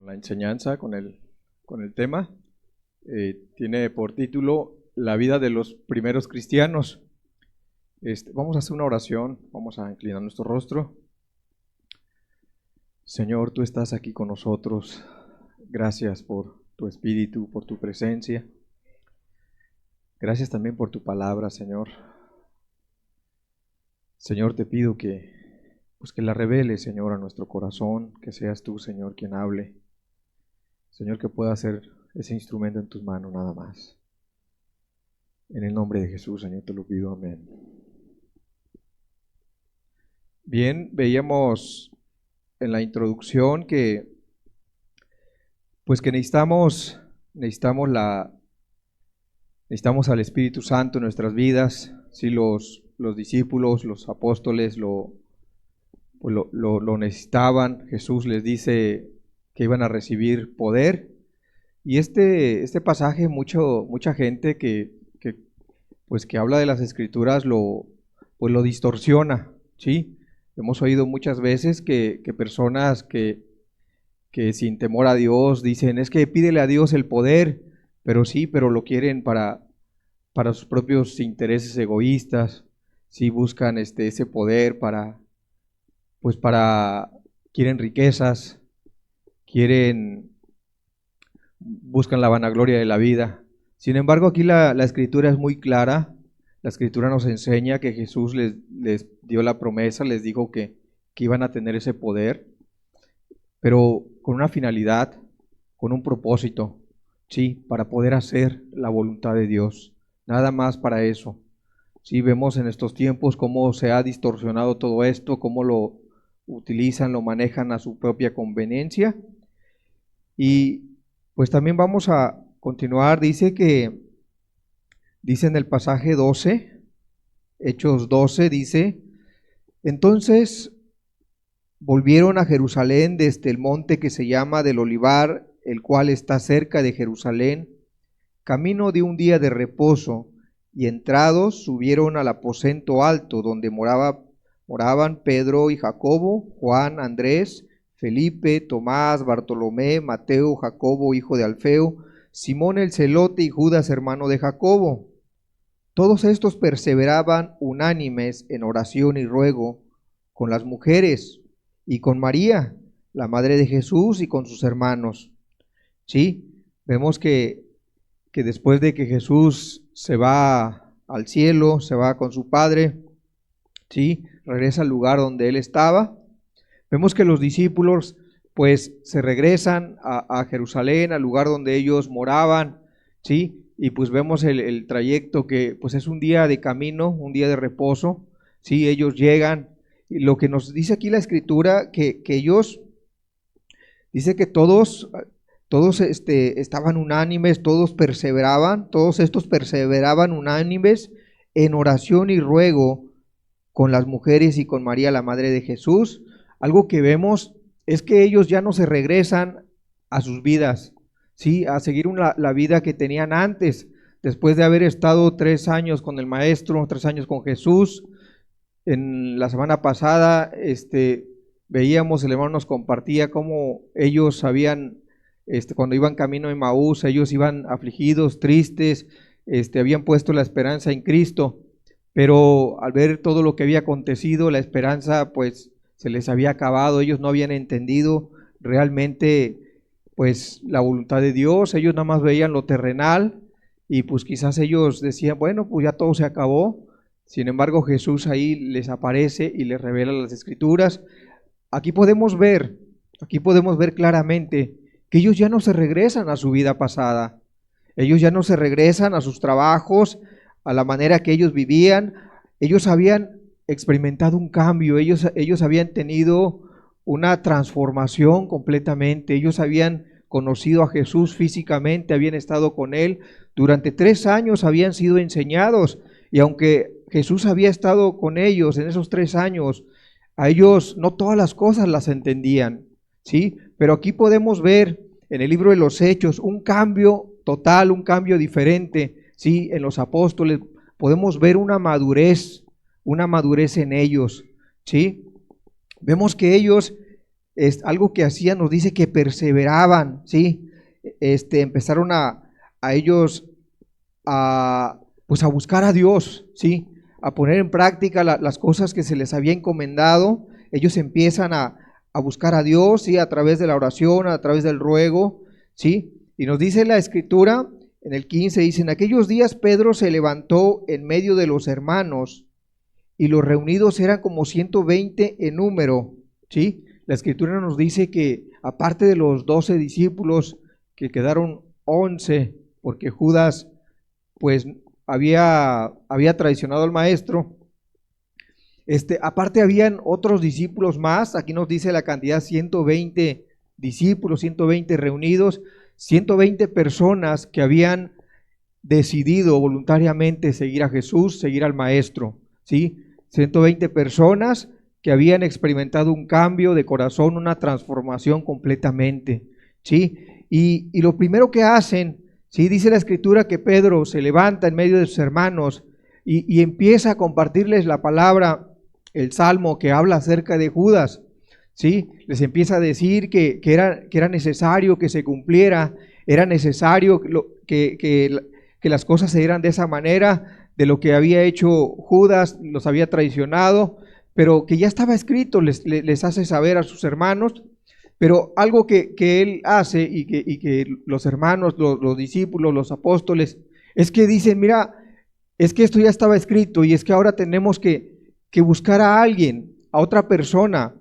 La enseñanza con el tema. Tiene por título La vida de los primeros cristianos. Vamos a hacer una oración, vamos a inclinar nuestro rostro. Señor, tú estás aquí con nosotros. Gracias por tu espíritu, por tu presencia. Gracias también por tu palabra, Señor. Señor, te pido que la reveles, Señor, a nuestro corazón, que seas tú, Señor, quien hable. Señor, que pueda ser ese instrumento en tus manos nada más. En el nombre de Jesús, Señor, te lo pido, amén. Bien, veíamos en la introducción que necesitamos al Espíritu Santo en nuestras vidas. Sí, los discípulos, los apóstoles lo necesitaban. Jesús les dice que iban a recibir poder. Y este pasaje, mucha gente que habla de las Escrituras lo distorsiona, ¿sí? Hemos oído muchas veces que personas que sin temor a Dios dicen, es que pídele a Dios el poder, pero lo quieren para sus propios intereses egoístas, sí, buscan ese poder quieren riquezas, buscan la vanagloria de la vida. Sin embargo, aquí la Escritura es muy clara. La Escritura nos enseña que Jesús les dio la promesa, les dijo que iban a tener ese poder, pero con una finalidad, con un propósito, sí, para poder hacer la voluntad de Dios. Nada más para eso. Sí, vemos en estos tiempos cómo se ha distorsionado todo esto, cómo lo utilizan, lo manejan a su propia conveniencia. Y pues también vamos a continuar. Dice en el pasaje 12, Hechos 12, dice: entonces volvieron a Jerusalén desde el monte que se llama del Olivar, el cual está cerca de Jerusalén, camino de un día de reposo, y entrados subieron al aposento alto, donde moraban Pedro y Jacobo, Juan, Andrés, Felipe, Tomás, Bartolomé, Mateo, Jacobo, hijo de Alfeo, Simón el celote y Judas, hermano de Jacobo. Todos estos perseveraban unánimes en oración y ruego con las mujeres y con María, la madre de Jesús, y con sus hermanos. Sí, vemos que después de que Jesús se va al cielo, se va con su Padre, sí, regresa al lugar donde él estaba. Vemos que los discípulos pues se regresan a Jerusalén, al lugar donde ellos moraban, sí, y pues vemos el trayecto que pues es un día de camino, un día de reposo, sí, ellos llegan, y lo que nos dice aquí la Escritura, que ellos, dice que todos estaban unánimes, todos estos perseveraban unánimes en oración y ruego con las mujeres y con María, la madre de Jesús. Algo que vemos es que ellos ya no se regresan a sus vidas, ¿sí? A seguir la vida que tenían antes, después de haber estado 3 años con el Maestro, 3 años con Jesús. En la semana pasada veíamos, el hermano nos compartía cómo ellos habían, cuando iban camino a Emaús, ellos iban afligidos, tristes, habían puesto la esperanza en Cristo, pero al ver todo lo que había acontecido, la esperanza pues se les había acabado. Ellos no habían entendido realmente pues la voluntad de Dios. Ellos nada más veían lo terrenal y pues quizás ellos decían, bueno, pues ya todo se acabó. Sin embargo, Jesús ahí les aparece y les revela las Escrituras. Aquí podemos ver claramente que ellos ya no se regresan a su vida pasada. Ellos ya no se regresan a sus trabajos, a la manera que ellos vivían. Ellos habían experimentado un cambio, ellos habían tenido una transformación completamente. Ellos habían conocido a Jesús físicamente, habían estado con él. Durante 3 años habían sido enseñados, y aunque Jesús había estado con ellos en esos 3 años, a ellos no todas las cosas las entendían, ¿sí? Pero aquí podemos ver en el libro de los Hechos un cambio total, un cambio diferente, ¿sí? En los apóstoles podemos ver una madurez en ellos, ¿sí? Vemos que ellos es algo que hacían, nos dice que perseveraban, ¿sí? Empezaron a ellos pues a buscar a Dios, ¿sí? A poner en práctica las cosas que se les había encomendado. Ellos empiezan a buscar a Dios, ¿sí? A través de la oración, a través del ruego, ¿sí? Y nos dice la Escritura, en el 15, dice: en aquellos días Pedro se levantó en medio de los hermanos, y los reunidos eran como 120 en número, ¿sí? La Escritura nos dice que aparte de los 12 discípulos, que quedaron 11, porque Judas pues había traicionado al maestro. Aparte habían otros discípulos más. Aquí nos dice la cantidad: 120 discípulos, 120 reunidos, 120 personas que habían decidido voluntariamente seguir a Jesús, seguir al maestro, ¿sí? 120 personas que habían experimentado un cambio de corazón, una transformación completamente, ¿sí? Y lo primero que hacen, ¿sí? Dice la Escritura que Pedro se levanta en medio de sus hermanos y empieza a compartirles la palabra, el salmo que habla acerca de Judas, ¿sí? Les empieza a decir que era necesario que se cumpliera, era necesario que las cosas se dieran de esa manera, de lo que había hecho Judas, los había traicionado, pero que ya estaba escrito, les hace saber a sus hermanos. Pero algo que él hace y que los hermanos, los discípulos, los apóstoles, es que dicen: mira, es que esto ya estaba escrito, y es que ahora tenemos que buscar a alguien, a otra persona,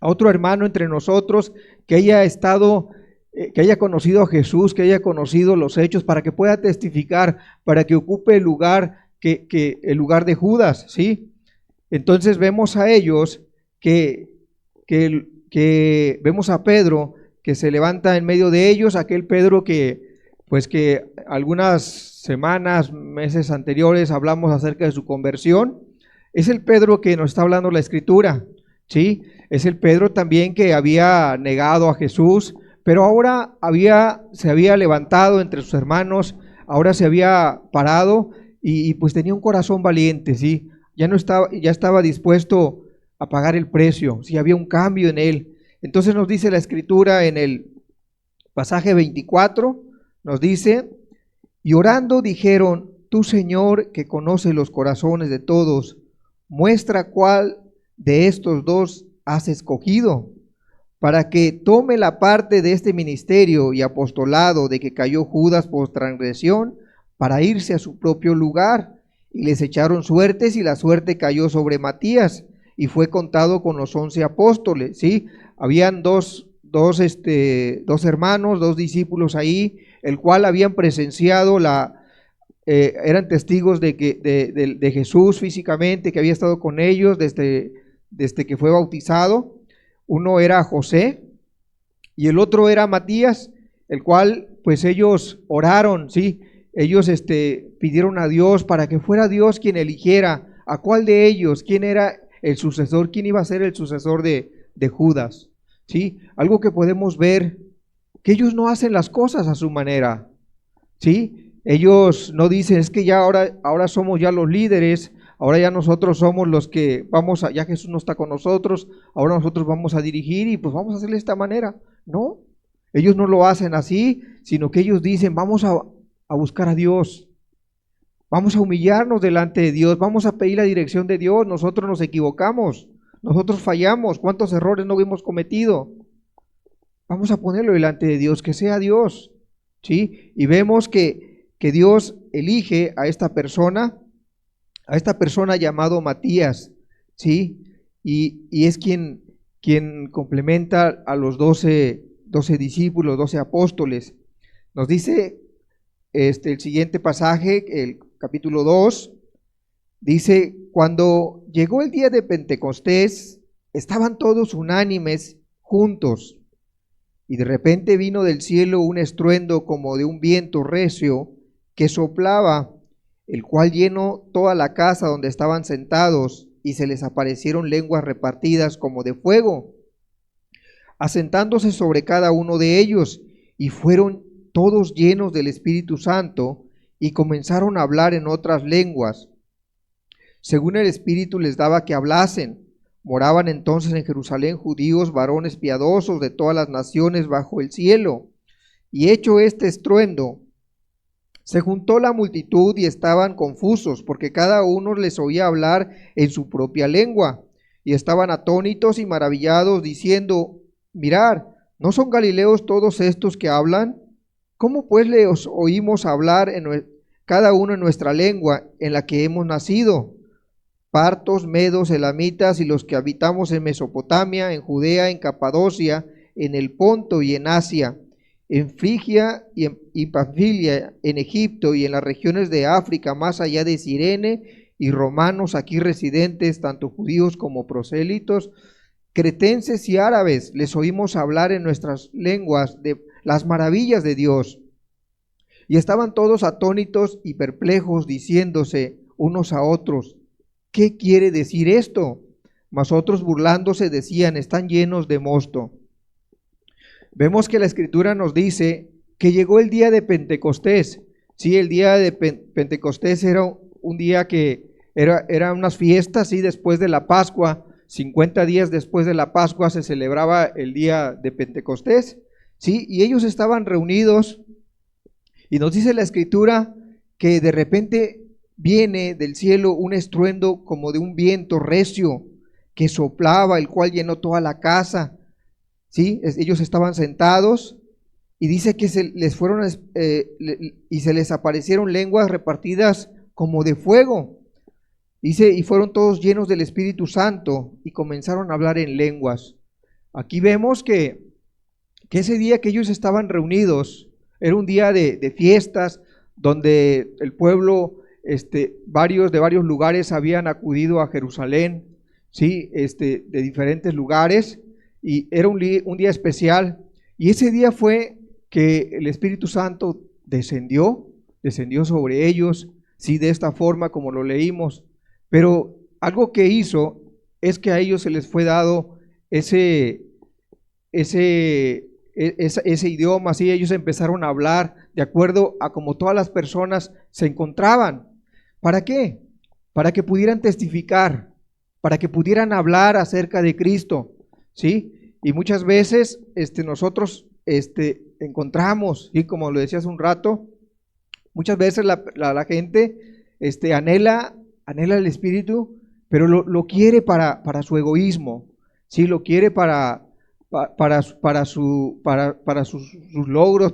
a otro hermano entre nosotros que haya estado, que haya conocido a Jesús, que haya conocido los hechos, para que pueda testificar, para que ocupe el lugar el lugar de Judas, ¿sí? Entonces vemos a ellos que vemos a Pedro que se levanta en medio de ellos, aquel Pedro que algunas semanas, meses anteriores hablamos acerca de su conversión. Es el Pedro que nos está hablando la Escritura, ¿sí? Es el Pedro también que había negado a Jesús, pero ahora se había levantado entre sus hermanos, ahora se había parado y pues tenía un corazón valiente, ¿sí? Ya estaba dispuesto a pagar el precio, sí, había un cambio en él. Entonces nos dice la Escritura en el pasaje 24, nos dice: y orando dijeron: tú, Señor, que conoces los corazones de todos, muestra cuál de estos dos has escogido, para que tome la parte de este ministerio y apostolado de que cayó Judas por transgresión, para irse a su propio lugar. Y les echaron suertes, y la suerte cayó sobre Matías, y fue contado con los 11 apóstoles, ¿sí? Habían dos hermanos, dos discípulos ahí, el cual habían presenciado eran testigos de Jesús físicamente, que había estado con ellos desde que fue bautizado. Uno era José y el otro era Matías, el cual pues ellos oraron, ¿sí? Ellos pidieron a Dios para que fuera Dios quien eligiera a cuál de ellos, quién era el sucesor, quién iba a ser el sucesor de Judas, ¿sí? Algo que podemos ver, que ellos no hacen las cosas a su manera, ¿sí? Ellos no dicen: es que ya ahora somos ya los líderes, ahora ya nosotros somos los que ya Jesús no está con nosotros, ahora nosotros vamos a dirigir y pues vamos a hacerle de esta manera. No, ellos no lo hacen así, sino que ellos dicen: vamos a buscar a Dios, vamos a humillarnos delante de Dios, vamos a pedir la dirección de Dios. Nosotros nos equivocamos, nosotros fallamos, ¿cuántos errores no hemos cometido? Vamos a ponerlo delante de Dios, que sea Dios, ¿sí? Y vemos que Dios elige a esta persona llamado Matías, ¿sí? Y es quien complementa a los 12 discípulos, 12 apóstoles. Nos dice el siguiente pasaje, el capítulo 2, dice: cuando llegó el día de Pentecostés, estaban todos unánimes juntos, y de repente vino del cielo un estruendo como de un viento recio que soplaba, el cual llenó toda la casa donde estaban sentados, y se les aparecieron lenguas repartidas como de fuego, asentándose sobre cada uno de ellos, y fueron todos llenos del Espíritu Santo, y comenzaron a hablar en otras lenguas, según el Espíritu les daba que hablasen. Moraban entonces en Jerusalén judíos, varones piadosos de todas las naciones bajo el cielo. Y hecho este estruendo, se juntó la multitud y estaban confusos, porque cada uno les oía hablar en su propia lengua. Y estaban atónitos y maravillados, diciendo: mirad, ¿no son galileos todos estos que hablan? ¿Cómo pues les oímos hablar cada uno en nuestra lengua en la que hemos nacido? Partos, medos, elamitas y los que habitamos en Mesopotamia, en Judea, en Capadocia, en el Ponto y en Asia, en Frigia y Panfilia, en Egipto y en las regiones de África, más allá de Cirene, y romanos aquí residentes, tanto judíos como prosélitos, cretenses y árabes, les oímos hablar en nuestras lenguas de las maravillas de Dios. Y estaban todos atónitos y perplejos, diciéndose unos a otros: ¿qué quiere decir esto? Mas otros burlándose decían: están llenos de mosto. Vemos que la Escritura nos dice que llegó el día de Pentecostés. Sí, el día de Pentecostés era un día que era unas fiestas, sí, después de la Pascua. 50 días después de la Pascua se celebraba el día de Pentecostés, sí, y ellos estaban reunidos, y nos dice la Escritura que de repente viene del cielo un estruendo como de un viento recio que soplaba, el cual llenó toda la casa. ¿Sí? Ellos estaban sentados y dice que se les aparecieron lenguas repartidas como de fuego. Dice, y fueron todos llenos del Espíritu Santo y comenzaron a hablar en lenguas. Aquí vemos que ese día que ellos estaban reunidos era un día de fiestas donde el pueblo, de varios lugares habían acudido a Jerusalén, ¿sí? De diferentes lugares. Y era un día especial, y ese día fue que el Espíritu Santo descendió sobre ellos, sí, de esta forma como lo leímos, pero algo que hizo es que a ellos se les fue dado ese idioma, sí, ellos empezaron a hablar de acuerdo a como todas las personas se encontraban. ¿Para qué? Para que pudieran testificar, para que pudieran hablar acerca de Cristo. ¿Sí? Y muchas veces nosotros encontramos, y como lo decía hace un rato, muchas veces la gente anhela el Espíritu, pero lo quiere para su egoísmo, ¿sí? Lo quiere para sus logros,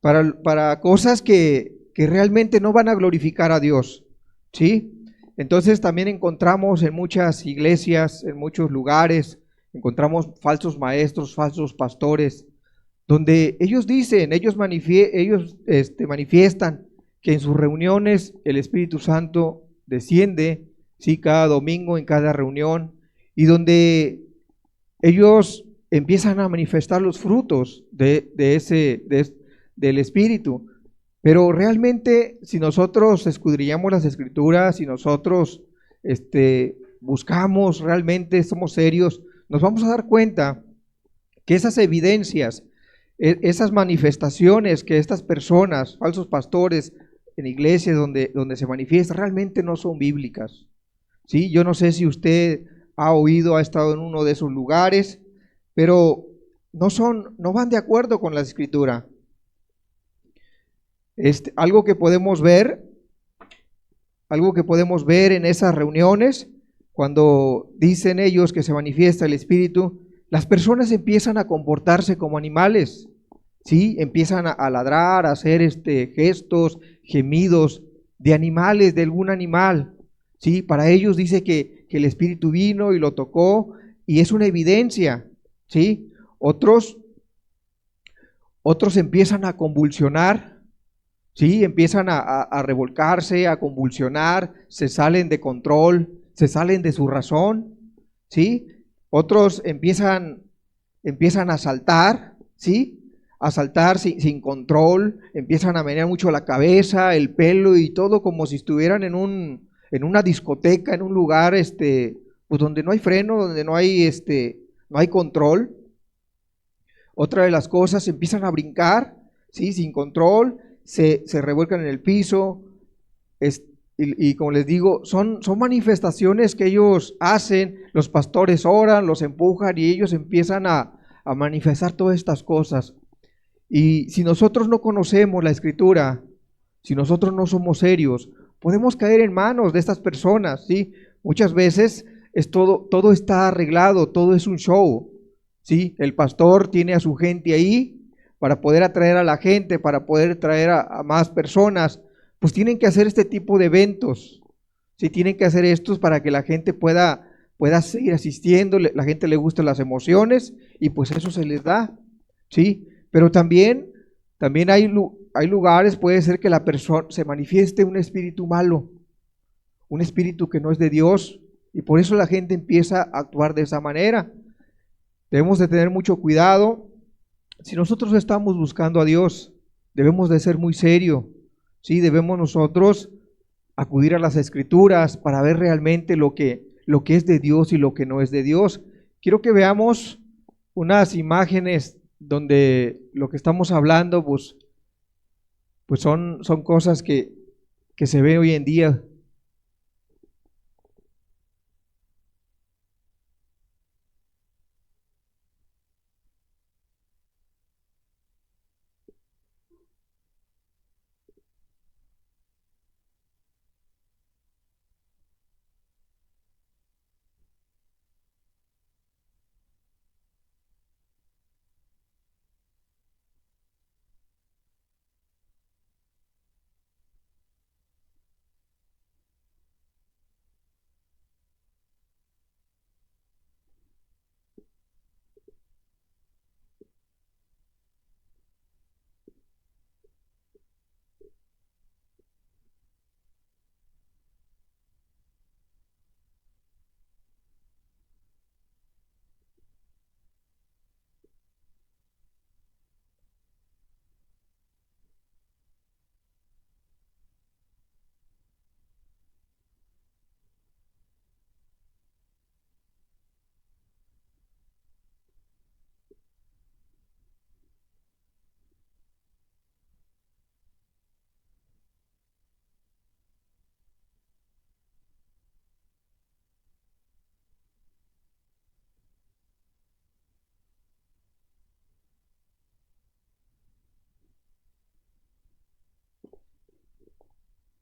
para cosas que realmente no van a glorificar a Dios, ¿sí? Entonces también encontramos en muchas iglesias, en muchos lugares, encontramos falsos maestros, falsos pastores, donde ellos dicen, ellos manifiestan que en sus reuniones el Espíritu Santo desciende, sí, cada domingo en cada reunión, y donde ellos empiezan a manifestar los frutos del Espíritu. Pero realmente, si nosotros escudriñamos las Escrituras, si nosotros buscamos, realmente somos serios, nos vamos a dar cuenta que esas evidencias, esas manifestaciones que estas personas, falsos pastores en iglesias donde se manifiesta, realmente no son bíblicas. ¿Sí? Yo no sé si usted ha oído, ha estado en uno de esos lugares, pero no van de acuerdo con la Escritura. Algo que podemos ver en esas reuniones, cuando dicen ellos que se manifiesta el Espíritu, las personas empiezan a comportarse como animales, ¿sí? Empiezan a ladrar, a hacer gestos, gemidos de animales, de algún animal, ¿sí? Para ellos dice que el Espíritu vino y lo tocó, y es una evidencia, ¿sí? Otros empiezan a convulsionar, ¿sí? Empiezan a revolcarse, a convulsionar, se salen de control, se salen de su razón, ¿sí? Otros empiezan a saltar, ¿sí? A saltar sin control, empiezan a menear mucho la cabeza, el pelo y todo como si estuvieran en una discoteca, en un lugar pues donde no hay freno, donde no hay control. Otra de las cosas, empiezan a brincar, ¿sí? Sin control, se revuelcan en el piso, y como les digo, son manifestaciones que ellos hacen, los pastores oran, los empujan y ellos empiezan a manifestar todas estas cosas. Y si nosotros no conocemos la Escritura, si nosotros no somos serios, podemos caer en manos de estas personas, ¿sí? Muchas veces todo está arreglado, todo es un show, ¿sí? El pastor tiene a su gente ahí para poder atraer a la gente, para poder traer a más personas, pues tienen que hacer este tipo de eventos, ¿sí? Tienen que hacer estos para que la gente pueda seguir asistiendo, la gente le gustan las emociones y pues eso se les da, ¿sí? Pero también hay lugares, puede ser que la persona se manifieste un espíritu malo, un espíritu que no es de Dios, y por eso la gente empieza a actuar de esa manera. Debemos de tener mucho cuidado. Si nosotros estamos buscando a Dios, debemos de ser muy serios, ¿sí? Debemos nosotros acudir a las Escrituras para ver realmente lo que es de Dios y lo que no es de Dios. Quiero que veamos unas imágenes donde lo que estamos hablando, pues son cosas que se ven hoy en día.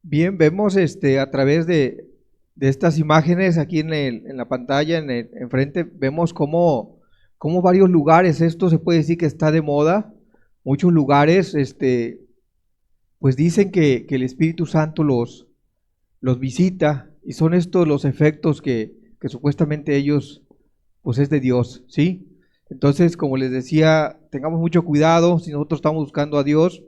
Bien, vemos a través de estas imágenes aquí en la pantalla, enfrente, vemos cómo varios lugares, esto se puede decir que está de moda, muchos lugares, pues dicen que el Espíritu Santo los visita y son estos los efectos que supuestamente ellos, pues es de Dios, ¿sí? Entonces, como les decía, tengamos mucho cuidado si nosotros estamos buscando a Dios.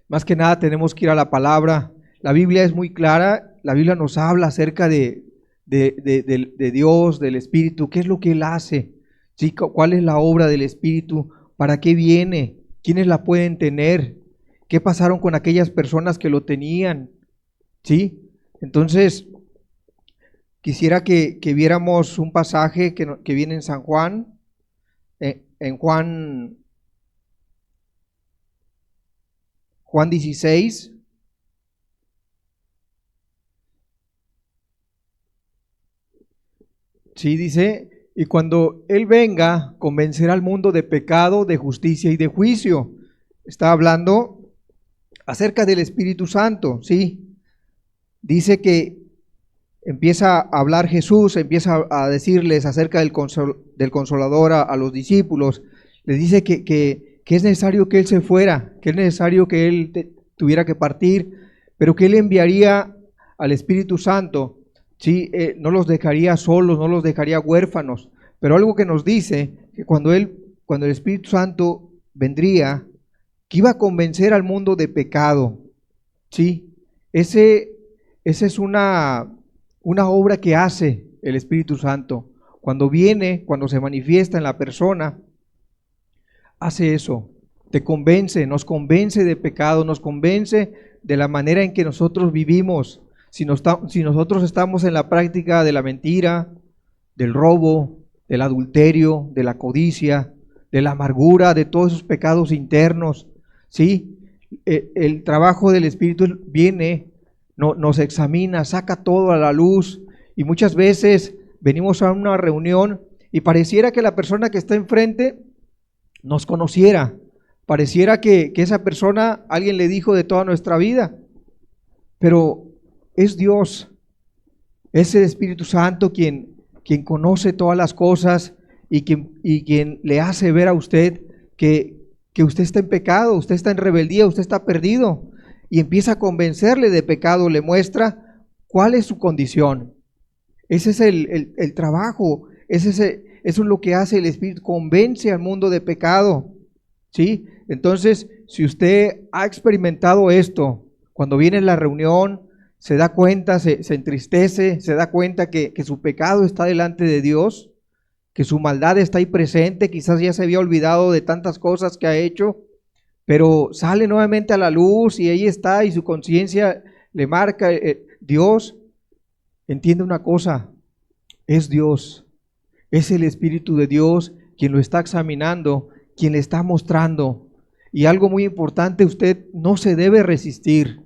Más que nada tenemos que ir a la palabra. La Biblia es muy clara, la Biblia nos habla acerca de Dios, del Espíritu, qué es lo que Él hace, ¿sí? ¿Cuál es la obra del Espíritu? ¿Para qué viene? ¿Quiénes la pueden tener? ¿Qué pasaron con aquellas personas que lo tenían? ¿Sí? Entonces, quisiera que viéramos un pasaje que viene en San Juan, en Juan 16. Sí, dice, y cuando Él venga, convencerá al mundo de pecado, de justicia y de juicio. Está hablando acerca del Espíritu Santo, ¿sí? Dice que empieza a hablar Jesús, empieza a decirles acerca del Consolador a los discípulos. Les dice que es necesario que Él se fuera, que es necesario que Él tuviera que partir, pero que Él enviaría al Espíritu Santo. Sí, no los dejaría solos, no los dejaría huérfanos, pero algo que nos dice que cuando el Espíritu Santo vendría, que iba a convencer al mundo de pecado, sí, esa es una obra que hace el Espíritu Santo. Cuando viene, cuando se manifiesta en la persona, hace eso, te convence, nos convence de pecado, nos convence de la manera en que nosotros vivimos. Si nosotros estamos en la práctica de la mentira, del robo, del adulterio, de la codicia, de la amargura, de todos esos pecados internos, ¿sí? El trabajo del Espíritu viene nos examina, saca todo a la luz, y muchas veces venimos a una reunión y pareciera que la persona que está enfrente nos conociera, pareciera que esa persona, alguien le dijo de toda nuestra vida, pero es Dios, es el Espíritu Santo quien conoce todas las cosas y quien le hace ver a usted que usted está en pecado, usted está en rebeldía, usted está perdido, y empieza a convencerle de pecado, le muestra cuál es su condición. Ese es el trabajo, eso es lo que hace el Espíritu, convence al mundo de pecado, ¿sí? Entonces, si usted ha experimentado esto, cuando viene la reunión, se da cuenta, se entristece, se da cuenta que su pecado está delante de Dios, que su maldad está ahí presente, quizás ya se había olvidado de tantas cosas que ha hecho, pero sale nuevamente a la luz y ahí está, y su conciencia le marca, Dios, entiende una cosa, es Dios, es el Espíritu de Dios quien lo está examinando, quien le está mostrando. Y algo muy importante, usted no se debe resistir,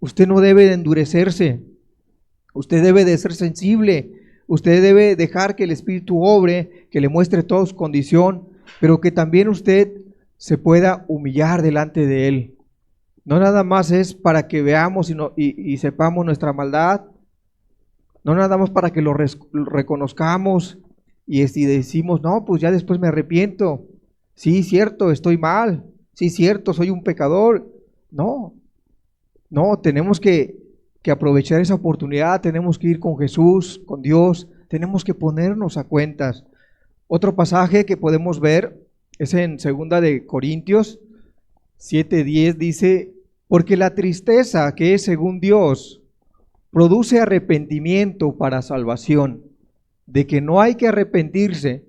usted no debe de endurecerse, usted debe de ser sensible, usted debe dejar que el Espíritu obre, que le muestre toda su condición, pero que también usted se pueda humillar delante de Él. No nada más es para que veamos y sepamos nuestra maldad, no nada más para que lo reconozcamos y decimos, no, pues ya después me arrepiento. Sí, cierto, estoy mal. Sí, cierto, soy un pecador. No, tenemos que aprovechar esa oportunidad, tenemos que ir con Jesús, con Dios, tenemos que ponernos a cuentas. Otro pasaje que podemos ver es en 2 de Corintios 7:10, dice, porque la tristeza que es según Dios produce arrepentimiento para salvación, de que no hay que arrepentirse,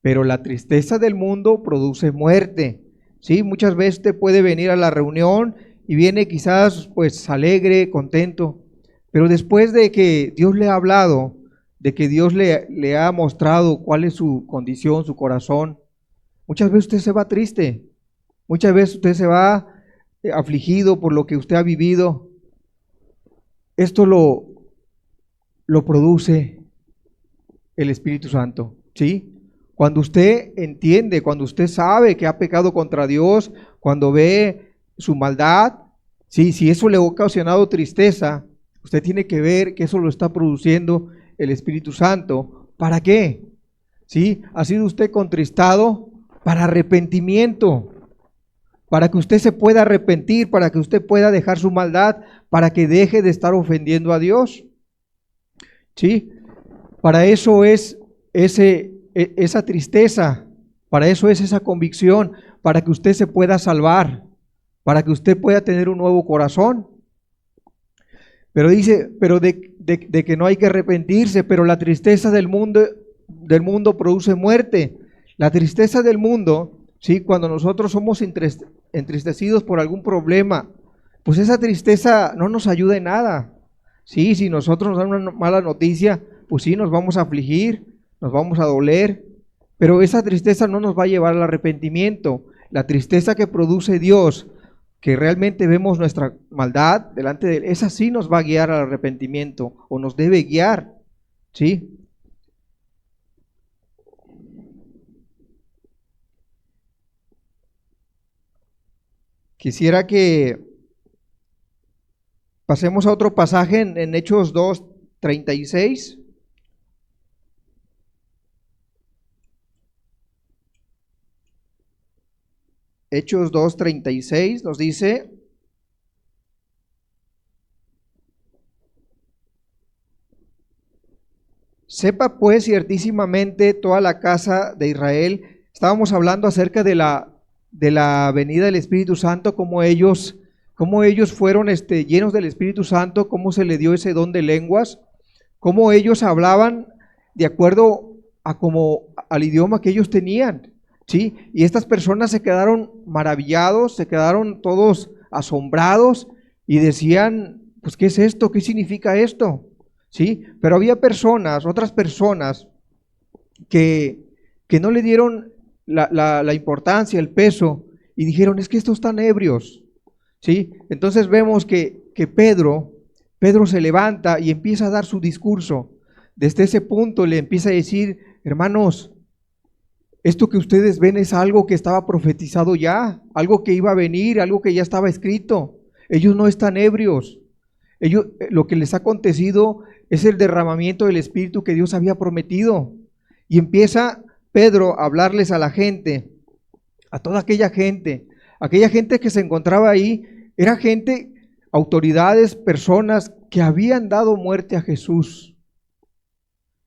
pero la tristeza del mundo produce muerte. Sí, muchas veces usted puede venir a la reunión y viene quizás pues alegre, contento, pero después de que Dios le ha hablado, de que Dios le ha mostrado cuál es su condición, su corazón, muchas veces usted se va triste, muchas veces usted se va afligido por lo que usted ha vivido. Esto lo produce el Espíritu Santo, ¿sí? Cuando usted entiende, cuando usted sabe que ha pecado contra Dios, cuando ve su maldad, ¿sí? Si eso le ha ocasionado tristeza, usted tiene que ver que eso lo está produciendo el Espíritu Santo. ¿Para qué? ¿Sí? ¿Ha sido usted contristado? Para arrepentimiento, para que usted se pueda arrepentir, para que usted pueda dejar su maldad, para que deje de estar ofendiendo a Dios. ¿Sí? Para eso es esa tristeza, para eso es esa convicción, para que usted se pueda salvar, para que usted pueda tener un nuevo corazón. Pero dice, pero de que no hay que arrepentirse, pero la tristeza del mundo produce muerte. La tristeza del mundo, ¿sí? Cuando nosotros somos entristecidos por algún problema, pues esa tristeza no nos ayuda en nada. Sí, si nosotros nos dan una mala noticia, pues sí, nos vamos a afligir, nos vamos a doler, pero esa tristeza no nos va a llevar al arrepentimiento. La tristeza que produce Dios, que realmente vemos nuestra maldad delante de Él, esa sí nos va a guiar al arrepentimiento, o nos debe guiar, ¿sí? Quisiera que pasemos a otro pasaje en Hechos 2:36. Hechos 2:36 nos dice: sepa pues ciertísimamente toda la casa de Israel. Estábamos hablando acerca de la venida del Espíritu Santo, cómo ellos fueron llenos del Espíritu Santo, cómo se le dio ese don de lenguas, cómo ellos hablaban de acuerdo al idioma que ellos tenían, ¿sí? Y estas personas se quedaron maravillados, se quedaron todos asombrados y decían, pues, ¿qué es esto? ¿Qué significa esto? ¿Sí? Pero había otras personas que no le dieron la importancia, el peso, y dijeron, es que estos están ebrios, ¿sí? Entonces vemos que Pedro Pedro se levanta y empieza a dar su discurso. Desde ese punto le empieza a decir: hermanos, esto que ustedes ven es algo que estaba profetizado ya, algo que iba a venir, algo que ya estaba escrito. Ellos no están ebrios. Lo que les ha acontecido es el derramamiento del Espíritu que Dios había prometido. Y empieza Pedro a hablarles a la gente, a toda aquella gente que se encontraba ahí. Era gente, autoridades, personas que habían dado muerte a Jesús.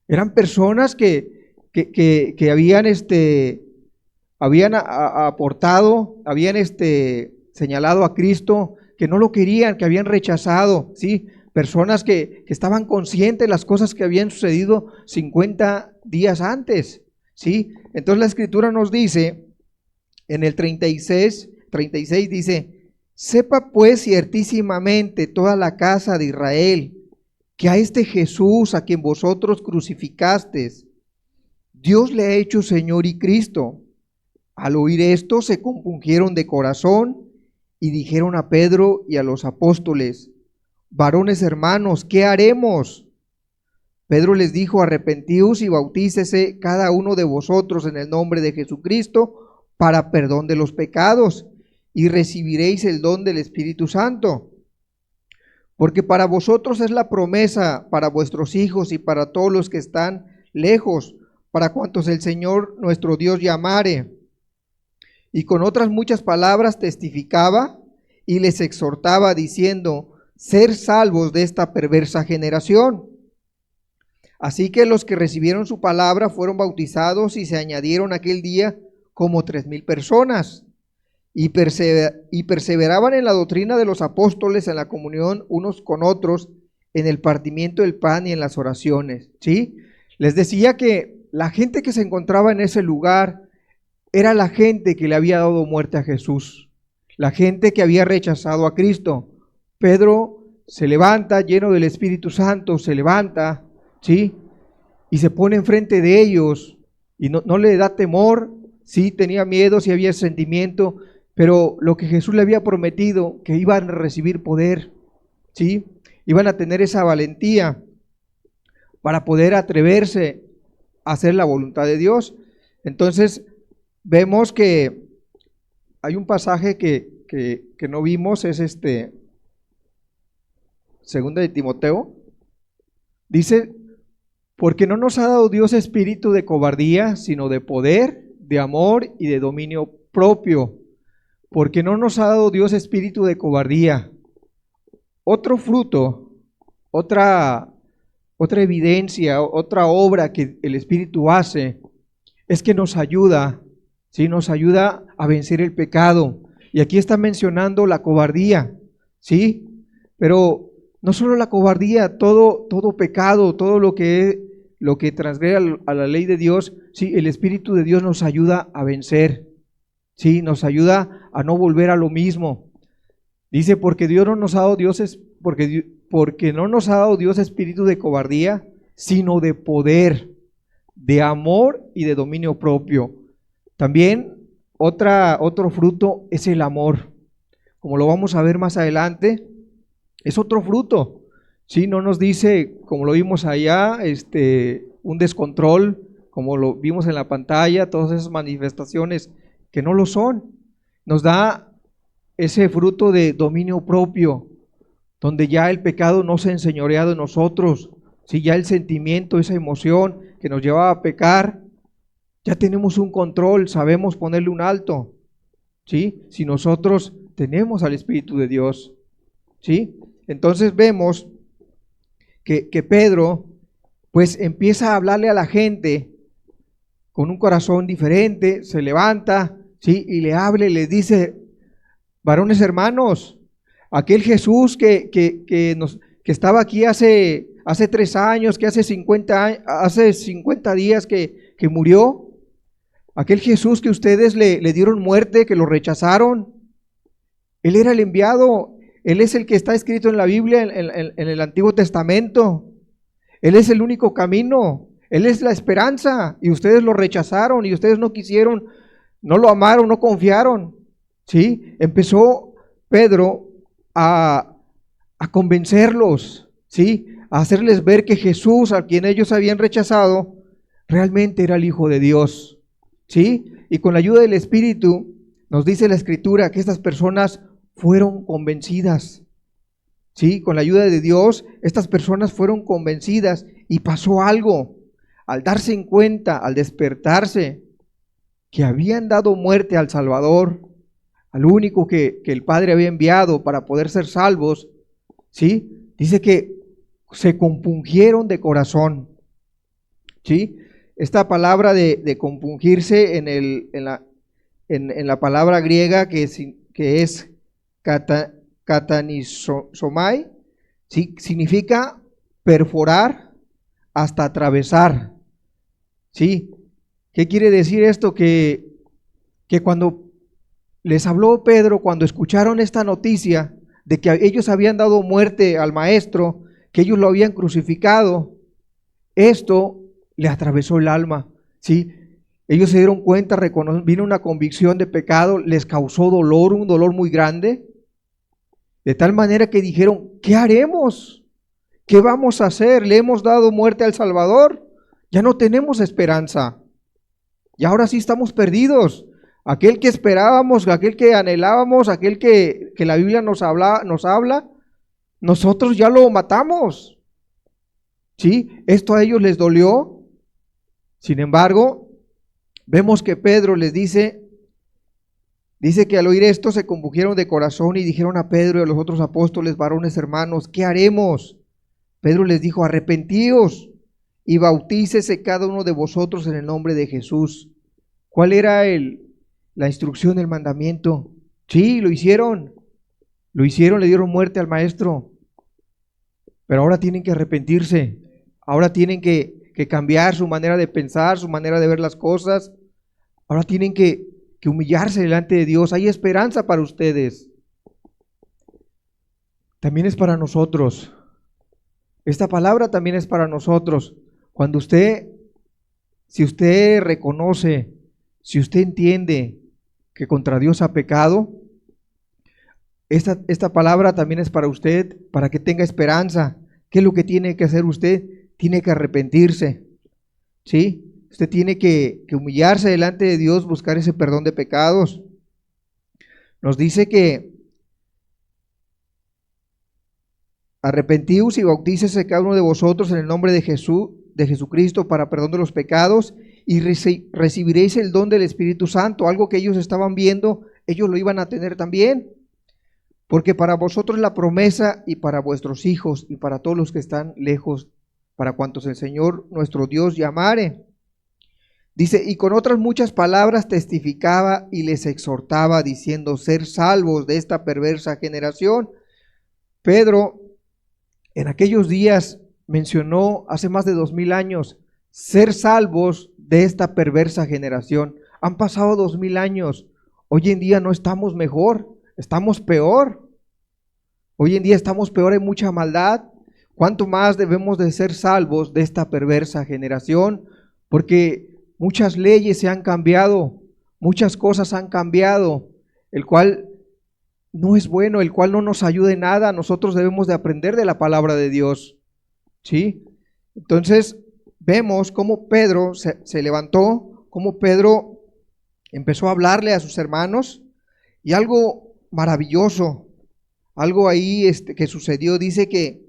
Eran personas que habían aportado, habían señalado a Cristo, que no lo querían, que habían rechazado, ¿sí? Personas que estaban conscientes de las cosas que habían sucedido 50 días antes, ¿sí? Entonces la Escritura nos dice, en el 36 dice: sepa pues ciertísimamente toda la casa de Israel, que a este Jesús, a quien vosotros crucificasteis, Dios le ha hecho Señor y Cristo. Al oír esto, se compungieron de corazón y dijeron a Pedro y a los apóstoles: varones hermanos, ¿qué haremos? Pedro les dijo: arrepentíos y bautícese cada uno de vosotros en el nombre de Jesucristo para perdón de los pecados, y recibiréis el don del Espíritu Santo. Porque para vosotros es la promesa, para vuestros hijos y para todos los que están lejos, para cuantos el Señor nuestro Dios llamare. Y con otras muchas palabras testificaba y les exhortaba diciendo: ser salvos de esta perversa generación. Así que los que recibieron su palabra fueron bautizados, y se añadieron aquel día como 3,000 personas. Y perseveraban en la doctrina de los apóstoles, en la comunión unos con otros, en el partimiento del pan y en las oraciones. ¿Sí? Les decía que la gente que se encontraba en ese lugar era la gente que le había dado muerte a Jesús, la gente que había rechazado a Cristo. Pedro se levanta lleno del Espíritu Santo, se levanta, ¿sí? Y se pone enfrente de ellos y no le da temor. Sí, tenía miedo, sí había sentimiento, pero lo que Jesús le había prometido, que iban a recibir poder, ¿sí? Iban a tener esa valentía para poder atreverse a hacer la voluntad de Dios. Entonces vemos que hay un pasaje que no vimos, es segunda de Timoteo. Dice: porque no nos ha dado Dios espíritu de cobardía, sino de poder, de amor y de dominio propio. Porque no nos ha dado Dios espíritu de cobardía. Otro fruto, otra evidencia, otra obra que el Espíritu hace es que nos ayuda, ¿sí? Nos ayuda a vencer el pecado. Y aquí está mencionando la cobardía, ¿sí? Pero no solo la cobardía, todo pecado, todo lo que transgrede a la ley de Dios, ¿sí? El Espíritu de Dios nos ayuda a vencer, ¿sí? Nos ayuda a no volver a lo mismo. Dice: porque Dios no nos ha dado porque no nos ha dado Dios espíritu de cobardía, sino de poder, de amor y de dominio propio. También otro fruto es el amor. Como lo vamos a ver más adelante, es otro fruto. ¿Sí? No nos dice, como lo vimos allá, un descontrol, como lo vimos en la pantalla, todas esas manifestaciones que no lo son. Nos da ese fruto de dominio propio, donde ya el pecado no se ha enseñoreado en nosotros. Si ya el sentimiento, esa emoción que nos llevaba a pecar, ya tenemos un control, sabemos ponerle un alto, ¿sí? Si nosotros tenemos al Espíritu de Dios, ¿sí? Entonces vemos que Pedro pues empieza a hablarle a la gente con un corazón diferente, se levanta, ¿sí? Y le habla y les dice: varones hermanos, aquel Jesús que estaba aquí hace 3 años, que hace 50 días que murió, aquel Jesús que ustedes le dieron muerte, que lo rechazaron, Él era el enviado, Él es el que está escrito en la Biblia, en el Antiguo Testamento. Él es el único camino, Él es la esperanza, y ustedes lo rechazaron, y ustedes no quisieron, no lo amaron, no confiaron, ¿sí? Empezó Pedro a a convencerlos, ¿sí? A hacerles ver que Jesús, a quien ellos habían rechazado, realmente era el Hijo de Dios, ¿sí? Y con la ayuda del Espíritu, nos dice la Escritura que estas personas fueron convencidas, ¿sí? Con la ayuda de Dios, estas personas fueron convencidas y pasó algo. Al darse en cuenta, al despertarse, que habían dado muerte al Salvador, al único que el Padre había enviado para poder ser salvos, ¿sí? Dice que se compungieron de corazón, ¿sí? Esta palabra de compungirse en la palabra griega que es katanisomai, ¿sí? Significa perforar hasta atravesar, ¿sí? ¿Qué quiere decir esto? Que cuando les habló Pedro, cuando escucharon esta noticia de que ellos habían dado muerte al maestro, que ellos lo habían crucificado, esto le atravesó el alma, ¿sí? Ellos se dieron cuenta, vino una convicción de pecado, les causó dolor, un dolor muy grande, de tal manera que dijeron, ¿qué haremos? ¿Qué vamos a hacer? Le hemos dado muerte al Salvador, ya no tenemos esperanza, y ahora sí estamos perdidos. Aquel que esperábamos, aquel que anhelábamos, aquel que la Biblia nos habla, nosotros ya lo matamos, ¿sí? Esto a ellos les dolió. Sin embargo, vemos que Pedro les dice que al oír esto se compungieron de corazón y dijeron a Pedro y a los otros apóstoles, varones hermanos, ¿qué haremos? Pedro les dijo, arrepentíos y bautícese cada uno de vosotros en el nombre de Jesús. ¿Cuál era la instrucción del mandamiento? Sí, lo hicieron, le dieron muerte al maestro, pero ahora tienen que arrepentirse, ahora tienen que cambiar su manera de pensar, su manera de ver las cosas, ahora tienen que humillarse delante de Dios. Hay esperanza para ustedes, también es para nosotros. Esta palabra también es para nosotros. Cuando si usted reconoce, si usted entiende que contra Dios ha pecado, esta palabra también es para usted, para que tenga esperanza. ¿Qué es lo que tiene que hacer usted? Tiene que arrepentirse, ¿sí? Usted tiene que humillarse delante de Dios, buscar ese perdón de pecados. Nos dice que arrepentíos y bautícese cada uno de vosotros en el nombre de Jesucristo para perdón de los pecados y recibiréis el don del Espíritu Santo. Algo que ellos estaban viendo, ellos lo iban a tener también. Porque para vosotros la promesa y para vuestros hijos y para todos los que están lejos, para cuantos el Señor nuestro Dios llamare. Dice, y con otras muchas palabras testificaba y les exhortaba diciendo, ser salvos de esta perversa generación. Pedro en aquellos días mencionó hace más de 2000 años, ser salvos de esta perversa generación. Han pasado 2000 años. Hoy en día no estamos mejor, estamos peor. Hoy en día estamos peor, hay mucha maldad. ¿Cuánto más debemos de ser salvos de esta perversa generación? Porque muchas leyes se han cambiado, muchas cosas han cambiado, el cual no es bueno, el cual no nos ayuda en nada. Nosotros debemos de aprender de la palabra de Dios, ¿sí? Entonces vemos cómo Pedro se levantó, cómo Pedro empezó a hablarle a sus hermanos, y algo maravilloso, algo ahí que sucedió, dice que,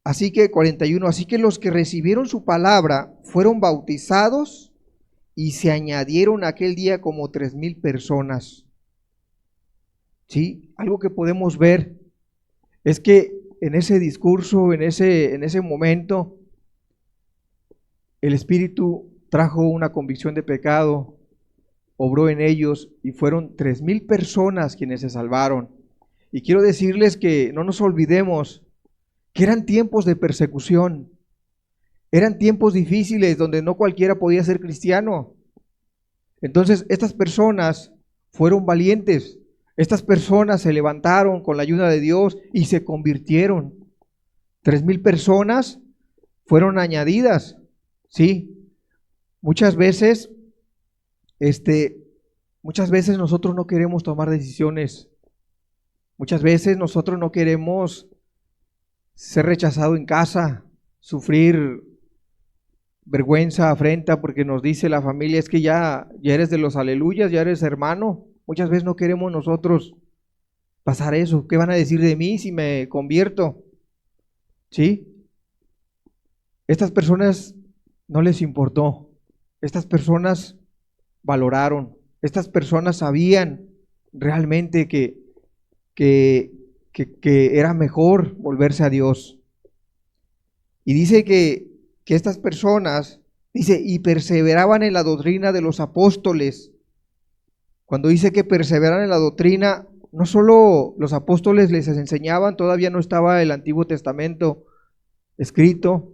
así que 41, así que los que recibieron su palabra fueron bautizados y se añadieron aquel día como 3000 personas. ¿Sí? Algo que podemos ver es que en ese discurso, en ese momento, el Espíritu trajo una convicción de pecado, obró en ellos y fueron 3000 personas quienes se salvaron. Y quiero decirles que no nos olvidemos que eran tiempos de persecución, eran tiempos difíciles donde no cualquiera podía ser cristiano. Entonces estas personas fueron valientes. Estas personas se levantaron con la ayuda de Dios y se convirtieron. 3000 personas fueron añadidas, ¿sí? Muchas veces nosotros no queremos tomar decisiones. Muchas veces nosotros no queremos ser rechazados en casa, sufrir vergüenza, afrenta, porque nos dice la familia, es que ya eres de los aleluyas, ya eres hermano. Muchas veces no queremos nosotros pasar eso. ¿Qué van a decir de mí si me convierto? ¿Sí? Estas personas no les importó. Estas personas valoraron. Estas personas sabían realmente que era mejor volverse a Dios. Y dice que estas personas, dice, y perseveraban en la doctrina de los apóstoles. Cuando dice que perseveraban en la doctrina, no solo los apóstoles les enseñaban, todavía no estaba el Antiguo Testamento escrito.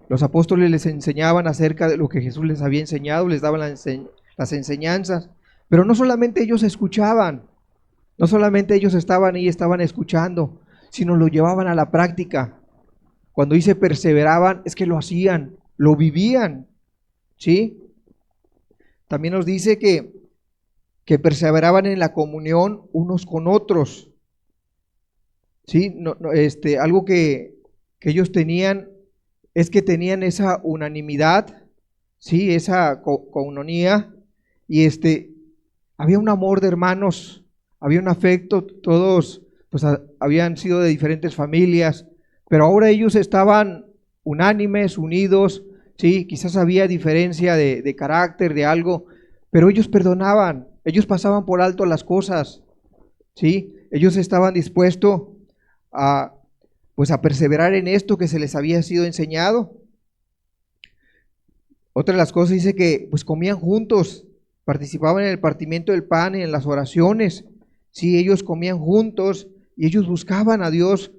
Los apóstoles les enseñaban acerca de lo que Jesús les había enseñado, les daban las enseñanzas. Pero no solamente ellos escuchaban, no solamente ellos estaban ahí, estaban escuchando, sino lo llevaban a la práctica. Cuando dice perseveraban, es que lo hacían, lo vivían, ¿sí? También nos dice que perseveraban en la comunión unos con otros, ¿sí? Algo que ellos tenían es que tenían esa unanimidad, ¿sí? Esa coinonía, y había un amor de hermanos, había un afecto, todos pues habían sido de diferentes familias, pero ahora ellos estaban unánimes, unidos, ¿sí? Quizás había diferencia de carácter, de algo, pero ellos perdonaban, ellos pasaban por alto las cosas, ¿sí? Ellos estaban dispuestos a perseverar en esto que se les había sido enseñado. Otra de las cosas dice que pues comían juntos, participaban en el partimiento del pan y en las oraciones. Sí, ellos comían juntos y ellos buscaban a Dios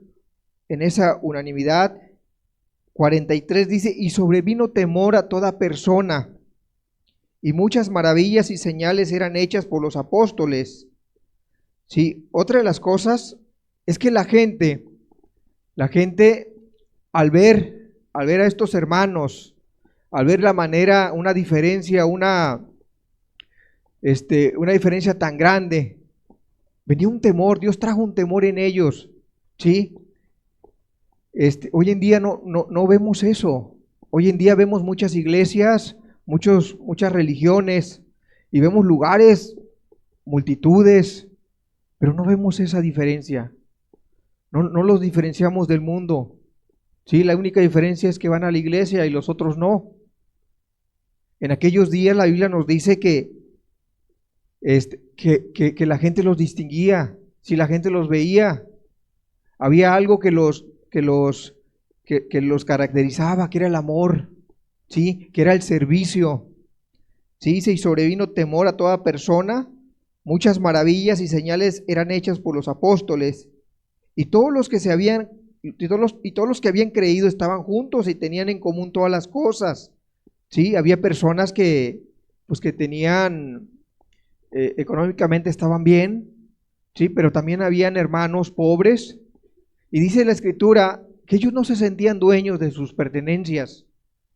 en esa unanimidad. 43 dice, y sobrevino temor a toda persona, y muchas maravillas y señales eran hechas por los apóstoles. Sí, otra de las cosas es que la gente al ver a estos hermanos, al ver la manera, una diferencia, una diferencia tan grande, venía un temor, Dios trajo un temor en ellos, ¿sí? Hoy en día no vemos eso. Hoy en día vemos muchas iglesias, muchas religiones, y vemos lugares, multitudes, pero no vemos esa diferencia. No los diferenciamos del mundo. Sí, la única diferencia es que van a la iglesia y los otros no. En aquellos días la Biblia nos dice que la gente los distinguía, si la gente los veía, había algo que los caracterizaba, que era el amor, ¿sí? Que era el servicio. ¿Sí? Y sobrevino temor a toda persona, muchas maravillas y señales eran hechas por los apóstoles, y todos los que habían creído estaban juntos y tenían en común todas las cosas. ¿Sí? Había personas que tenían económicamente estaban bien, ¿sí? Pero también habían hermanos pobres, y dice la Escritura que ellos no se sentían dueños de sus pertenencias,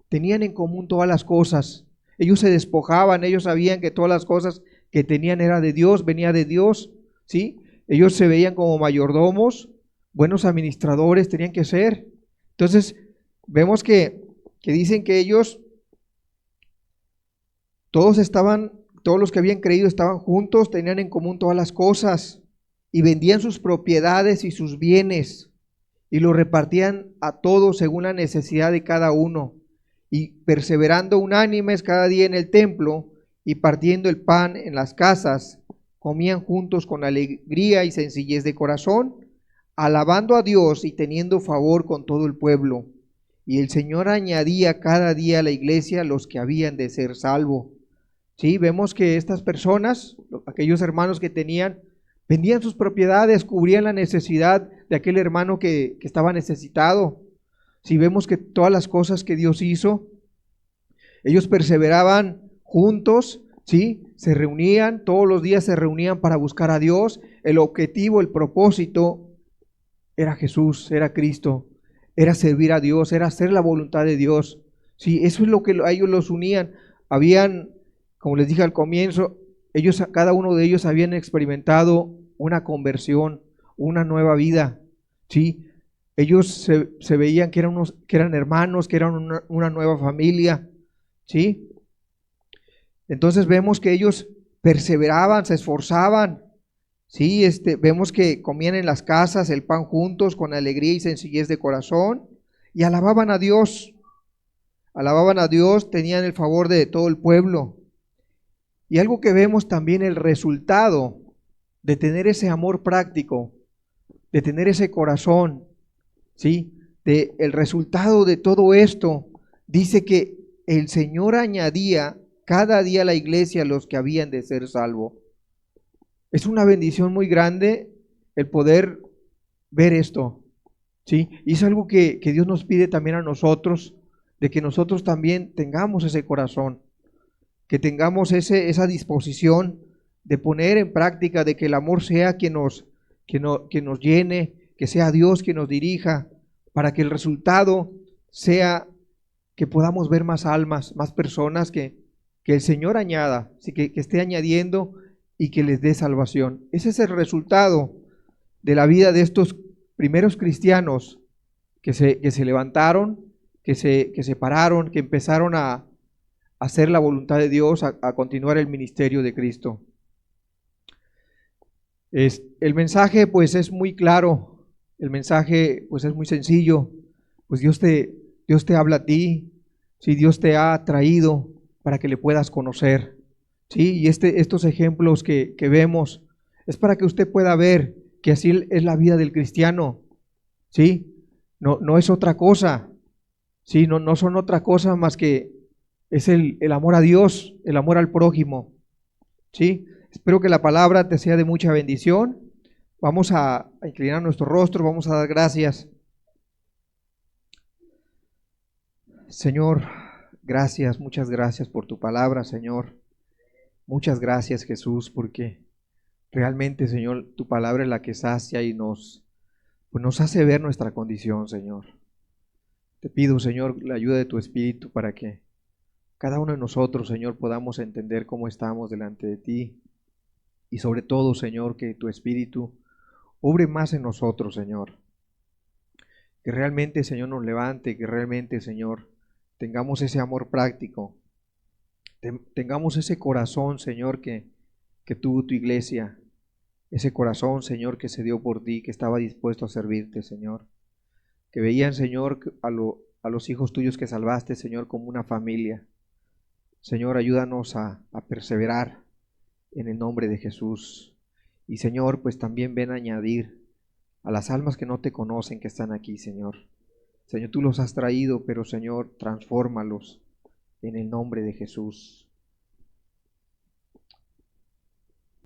tenían en común todas las cosas, ellos se despojaban, ellos sabían que todas las cosas que tenían era de Dios, venía de Dios, ¿sí? Ellos se veían como mayordomos, buenos administradores tenían que ser. Entonces vemos que dicen que ellos todos los que habían creído estaban juntos, tenían en común todas las cosas, y vendían sus propiedades y sus bienes, y lo repartían a todos según la necesidad de cada uno, y perseverando unánimes cada día en el templo, y partiendo el pan en las casas, comían juntos con alegría y sencillez de corazón, alabando a Dios y teniendo favor con todo el pueblo. Y el Señor añadía cada día a la iglesia los que habían de ser salvos. Sí, vemos que estas personas, aquellos hermanos que tenían, vendían sus propiedades, cubrían la necesidad de aquel hermano que estaba necesitado. Sí, vemos que todas las cosas que Dios hizo, ellos perseveraban juntos, ¿sí? Se reunían, todos los días se reunían para buscar a Dios. El objetivo, el propósito era Jesús, era Cristo, era servir a Dios, era hacer la voluntad de Dios. Sí, eso es lo que a ellos los unían. Habían, como les dije al comienzo, cada uno de ellos habían experimentado una conversión, una nueva vida, ¿sí? Ellos se veían que eran hermanos, que eran una nueva familia, ¿sí? Entonces vemos que ellos perseveraban, se esforzaban, ¿sí? Vemos que comían en las casas el pan juntos con alegría y sencillez de corazón y alababan a Dios, tenían el favor de todo el pueblo. Y algo que vemos también, el resultado de tener ese amor práctico, de tener ese corazón, ¿sí? El resultado de todo esto, dice que el Señor añadía cada día a la iglesia los que habían de ser salvos. Es una bendición muy grande el poder ver esto, ¿sí? Y es algo que Dios nos pide también a nosotros, de que nosotros también tengamos ese corazón, que tengamos esa disposición de poner en práctica, de que el amor sea quien nos llene, que sea Dios quien nos dirija, para que el resultado sea que podamos ver más almas, más personas, que el Señor añada, ¿sí? que esté añadiendo y que les dé salvación. Ese es el resultado de la vida de estos primeros cristianos que se levantaron, que se pararon, que empezaron a hacer la voluntad de Dios, a continuar el ministerio de Cristo. El mensaje pues es muy claro, el mensaje pues es muy sencillo, pues Dios te habla a ti, ¿sí? Dios te ha traído para que le puedas conocer, ¿sí? Y estos ejemplos que vemos es para que usted pueda ver que así es la vida del cristiano, ¿sí? No es otra cosa, ¿sí? No son otra cosa más que es el amor a Dios, el amor al prójimo, ¿sí? Espero que la palabra te sea de mucha bendición. Vamos a inclinar nuestro rostro, vamos a dar gracias. Señor, gracias, muchas gracias por tu palabra, Señor. Muchas gracias, Jesús, porque realmente, Señor, tu palabra es la que sacia y pues nos hace ver nuestra condición, Señor. Te pido, Señor, la ayuda de tu Espíritu para que cada uno de nosotros, Señor, podamos entender cómo estamos delante de ti. Y sobre todo, Señor, que tu Espíritu obre más en nosotros, Señor. Que realmente, Señor, nos levante, que realmente, Señor, tengamos ese amor práctico. Tengamos ese corazón, Señor, que tuvo tu iglesia. Ese corazón, Señor, que se dio por ti, que estaba dispuesto a servirte, Señor. Que veían, Señor, a los hijos tuyos que salvaste, Señor, como una familia. Señor, ayúdanos a perseverar en el nombre de Jesús. Y Señor, pues también ven a añadir a las almas que no te conocen, que están aquí, Señor. Señor, tú los has traído, pero Señor, transfórmalos en el nombre de Jesús.